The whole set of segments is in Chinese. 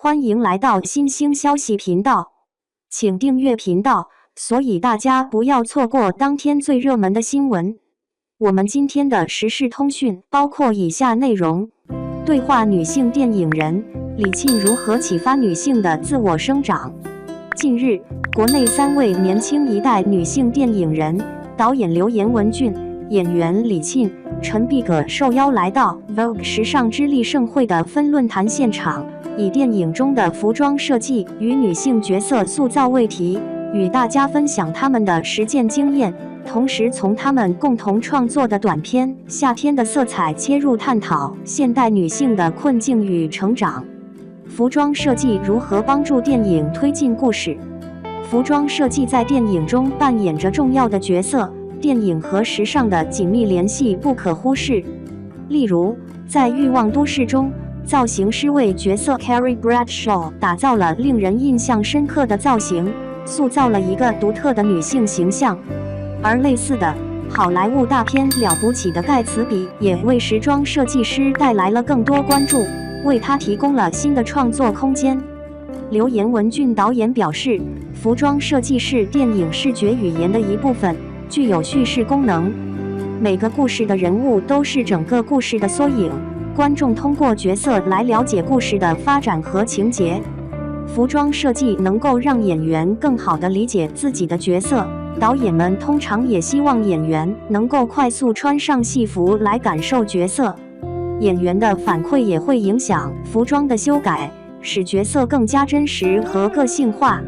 欢迎来到新兴消息频道，请订阅频道，所以大家不要错过当天最热门的新闻。我们今天的时事通讯包括以下内容：对话女性电影人李沁如何启发女性的自我生长。近日，国内3位年轻一代女性电影人，导演刘颜文俊、演员李沁、陈碧葛受邀来到 Vogue 时尚之力盛会的分论坛现场，以电影中的服装设计与女性角色塑造为题，与大家分享他们的实践经验，同时从他们共同创作的短片《夏天的色彩》切入探讨现代女性的困境与成长。服装设计如何帮助电影推进故事？服装设计在电影中扮演着重要的角色，电影和时尚的紧密联系不可忽视。例如，在《欲望都市》中，造型师为角色 Carrie Bradshaw 打造了令人印象深刻的造型，塑造了一个独特的女性形象。而类似的，好莱坞大片《了不起的盖茨比》也为时装设计师带来了更多关注，为他提供了新的创作空间。刘颜文俊导演表示，服装设计是电影视觉语言的一部分，具有叙事功能。每个故事的人物都是整个故事的缩影，观众通过角色来了解故事的发展和情节。服装设计能够让演员更好地理解自己的角色，导演们通常也希望演员能够快速穿上戏服来感受角色。演员的反馈也会影响服装的修改，使角色更加真实和个性化。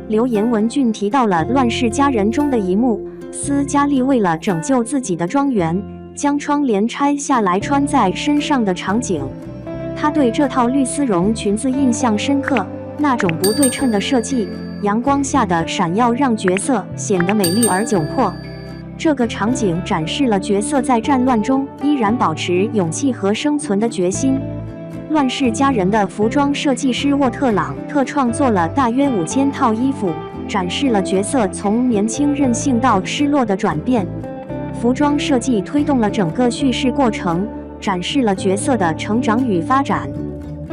刘颜文俊提到了《乱世佳人》中的一幕，斯嘉丽为了拯救自己的庄园，将窗帘拆下来穿在身上的场景。他对这套绿丝绒裙子印象深刻，那种不对称的设计，阳光下的闪耀让角色显得美丽而窘迫。这个场景展示了角色在战乱中依然保持勇气和生存的决心。乱世佳人的服装设计师沃特朗特创作了大约5000套衣服，展示了角色从年轻任性到失落的转变。服装设计推动了整个叙事过程，展示了角色的成长与发展。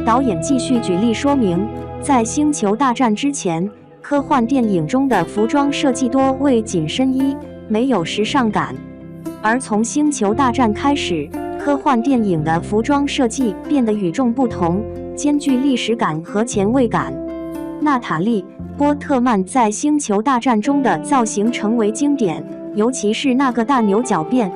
导演继续举例说明，在《星球大战》之前，科幻电影中的服装设计多为紧身衣，没有时尚感。而从《星球大战》开始，科幻电影的服装设计变得与众不同，兼具历史感和前卫感。娜塔莉·波特曼在《星球大战》中的造型成为经典，尤其是那个大牛角辫。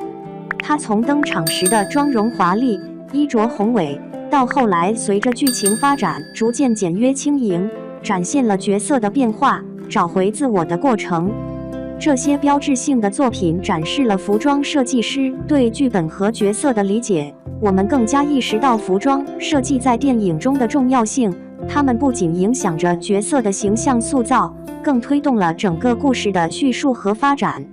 她从登场时的妆容华丽、衣着宏伟，到后来随着剧情发展逐渐简约轻盈，展现了角色的变化、找回自我的过程。这些标志性的作品展示了服装设计师对剧本和角色的理解，我们更加意识到服装设计在电影中的重要性。它们不仅影响着角色的形象塑造，更推动了整个故事的叙述和发展。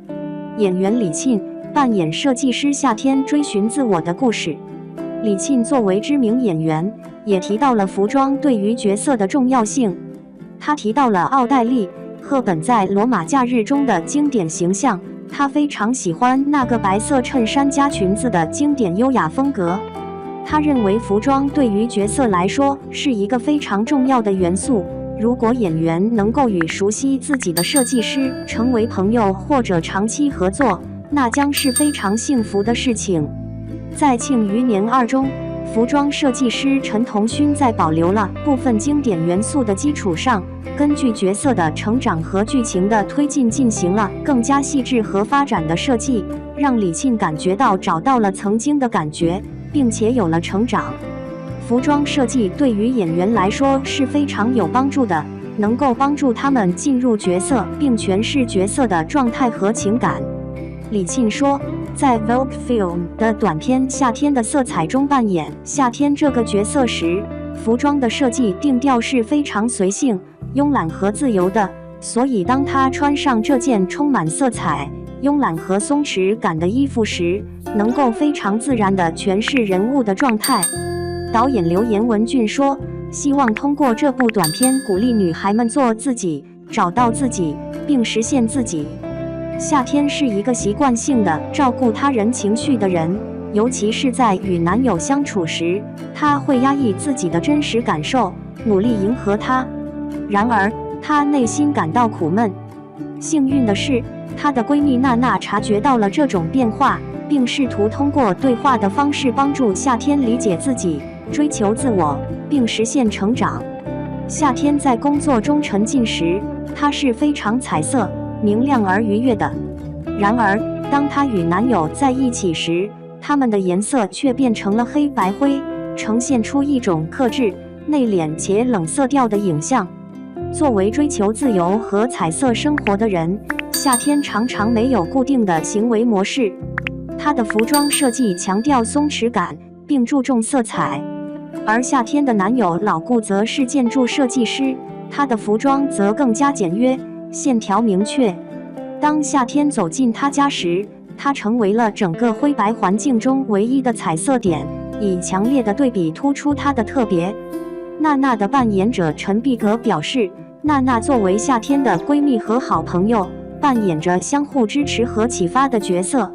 演员李沁扮演设计师夏天追寻自我的故事。李沁作为知名演员，也提到了服装对于角色的重要性。他提到了奥黛丽·赫本在《罗马假日》中的经典形象，他非常喜欢那个白色衬衫加裙子的经典优雅风格。他认为服装对于角色来说是一个非常重要的元素，如果演员能够与熟悉自己的设计师成为朋友或者长期合作，那将是非常幸福的事情。在《庆余年2》中，服装设计师陈同勋在保留了部分经典元素的基础上，根据角色的成长和剧情的推进进行了更加细致和发展的设计，让李沁感觉到找到了曾经的感觉，并且有了成长。服装设计对于演员来说是非常有帮助的，能够帮助他们进入角色并诠释角色的状态和情感。李沁说，在 Vogue Film 的短片《夏天的色彩》中扮演夏天这个角色时，服装的设计定调是非常随性、慵懒和自由的，所以当他穿上这件充满色彩、慵懒和松弛感的衣服时，能够非常自然地诠释人物的状态。导演刘颜文俊说，希望通过这部短片鼓励女孩们做自己，找到自己，并实现自己。夏天是一个习惯性的照顾他人情绪的人，尤其是在与男友相处时，他会压抑自己的真实感受，努力迎合他。然而，她内心感到苦闷。幸运的是，她的闺蜜娜娜察觉到了这种变化，并试图通过对话的方式帮助夏天理解自己，追求自我，并实现成长。夏天在工作中沉浸时，她是非常彩色、明亮而愉悦的。然而，当她与男友在一起时，他们的颜色却变成了黑白灰，呈现出一种克制、内敛且冷色调的影像。作为追求自由和彩色生活的人，夏天常常没有固定的行为模式。她的服装设计强调松弛感，并注重色彩。而夏天的男友老顾则是建筑设计师，他的服装则更加简约，线条明确。当夏天走进他家时，它成为了整个灰白环境中唯一的彩色点，以强烈的对比突出它的特别。娜娜的扮演者陈碧格表示，娜娜作为夏天的闺蜜和好朋友，扮演着相互支持和启发的角色。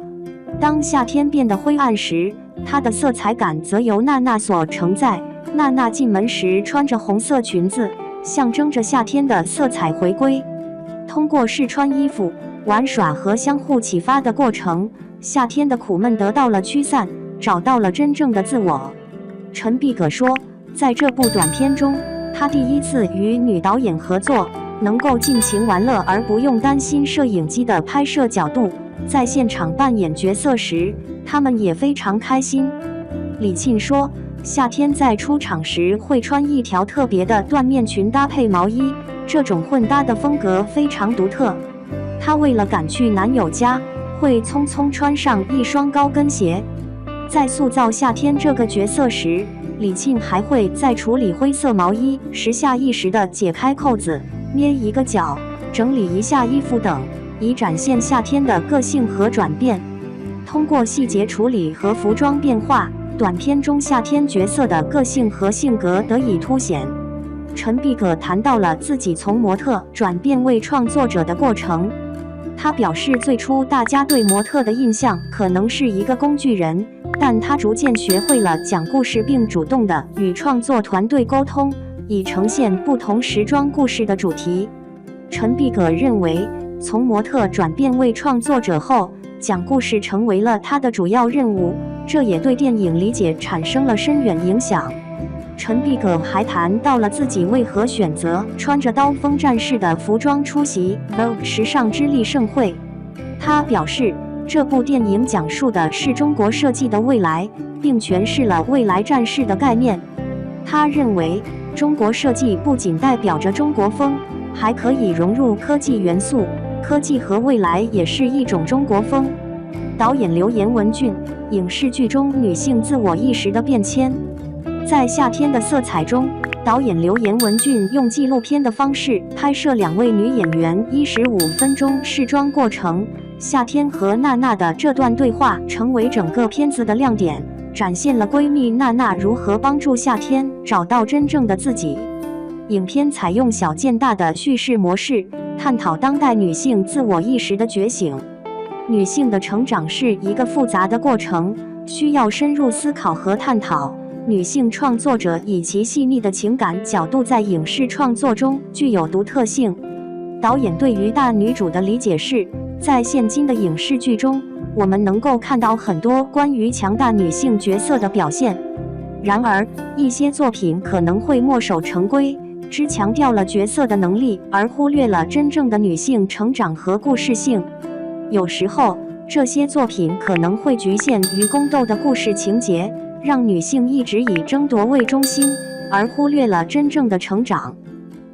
当夏天变得灰暗时，她的色彩感则由娜娜所承载。娜娜进门时穿着红色裙子，象征着夏天的色彩回归。通过试穿衣服、玩耍和相互启发的过程，夏天的苦闷得到了驱散，找到了真正的自我。陈碧格说，在这部短片中，他第一次与女导演合作，能够尽情玩乐而不用担心摄影机的拍摄角度。在现场扮演角色时，他们也非常开心。李沁说，夏天在出场时会穿一条特别的缎面裙搭配毛衣，这种混搭的风格非常独特。她为了赶去男友家，会匆匆穿上一双高跟鞋。在塑造夏天这个角色时，李沁还会在处理灰色毛衣时下意识地解开扣子、捏一个角、整理一下衣服等，以展现夏天的个性和转变。通过细节处理和服装变化，短片中夏天角色的个性和性格得以凸显。陈碧格谈到了自己从模特转变为创作者的过程。他表示，最初大家对模特的印象可能是一个工具人，但他逐渐学会了讲故事，并主动地与创作团队沟通，以呈现不同时装故事的主题。陈碧格认为，从模特转变为创作者后，讲故事成为了他的主要任务，这也对电影理解产生了深远影响。陈碧格还谈到了自己为何选择穿着刀锋战士的服装出席 Vogue 时尚之力盛会。他表示，这部电影讲述的是中国设计的未来，并诠释了未来战士的概念。他认为，中国设计不仅代表着中国风，还可以融入科技元素，科技和未来也是一种中国风。导演刘颜文俊，影视剧中女性自我意识的变迁。在夏天的色彩中，导演刘颜文俊用纪录片的方式拍摄两位女演员15分钟试妆过程。夏天和娜娜的这段对话成为整个片子的亮点，展现了闺蜜娜娜如何帮助夏天找到真正的自己。影片采用小见大的叙事模式，探讨当代女性自我意识的觉醒。女性的成长是一个复杂的过程，需要深入思考和探讨。女性创作者以其细腻的情感角度在影视创作中具有独特性。导演对于大女主的理解是，在现今的影视剧中，我们能够看到很多关于强大女性角色的表现。然而，一些作品可能会墨守成规，只强调了角色的能力，而忽略了真正的女性成长和故事性。有时候，这些作品可能会局限于宫斗的故事情节，让女性一直以争夺为中心，而忽略了真正的成长。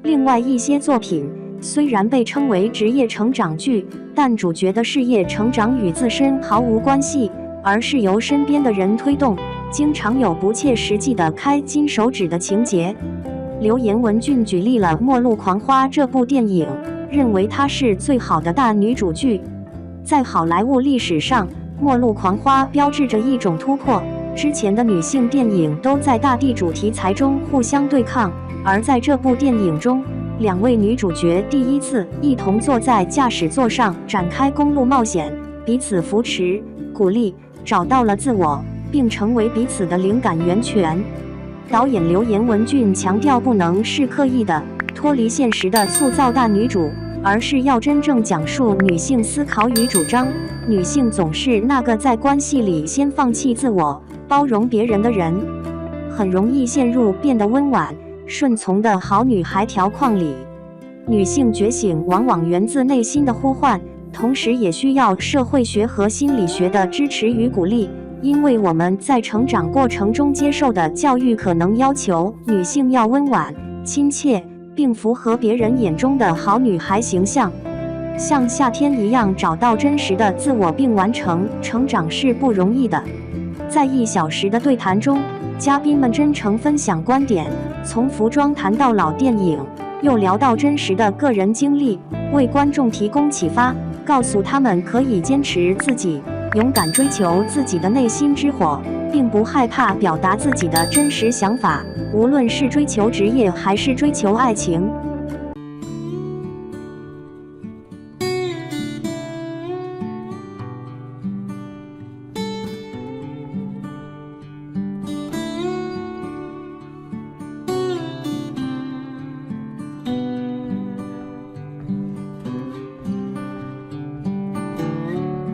另外一些作品虽然被称为职业成长剧，但主角的事业成长与自身毫无关系，而是由身边的人推动，经常有不切实际的开金手指的情节。刘颜文俊举例了《末路狂花》这部电影，认为它是最好的大女主剧。在好莱坞历史上，《末路狂花》标志着一种突破。之前的女性电影都在大地主题材中互相对抗，而在这部电影中，两位女主角第一次一同坐在驾驶座上展开公路冒险，彼此扶持、鼓励，找到了自我，并成为彼此的灵感源泉。导演刘颜文俊强调，不能是刻意的脱离现实的塑造大女主，而是要真正讲述女性思考与主张。女性总是那个在关系里先放弃自我、包容别人的人，很容易陷入变得温婉、顺从的好女孩条框里。女性觉醒往往源自内心的呼唤，同时也需要社会学和心理学的支持与鼓励。因为我们在成长过程中接受的教育可能要求女性要温婉、亲切，并符合别人眼中的好女孩形象。像夏天一样找到真实的自我并完成成长是不容易的。在1小时的对谈中，嘉宾们真诚分享观点，从服装谈到老电影，又聊到真实的个人经历，为观众提供启发，告诉他们可以坚持自己，勇敢追求自己的内心之火，并不害怕表达自己的真实想法。无论是追求职业还是追求爱情，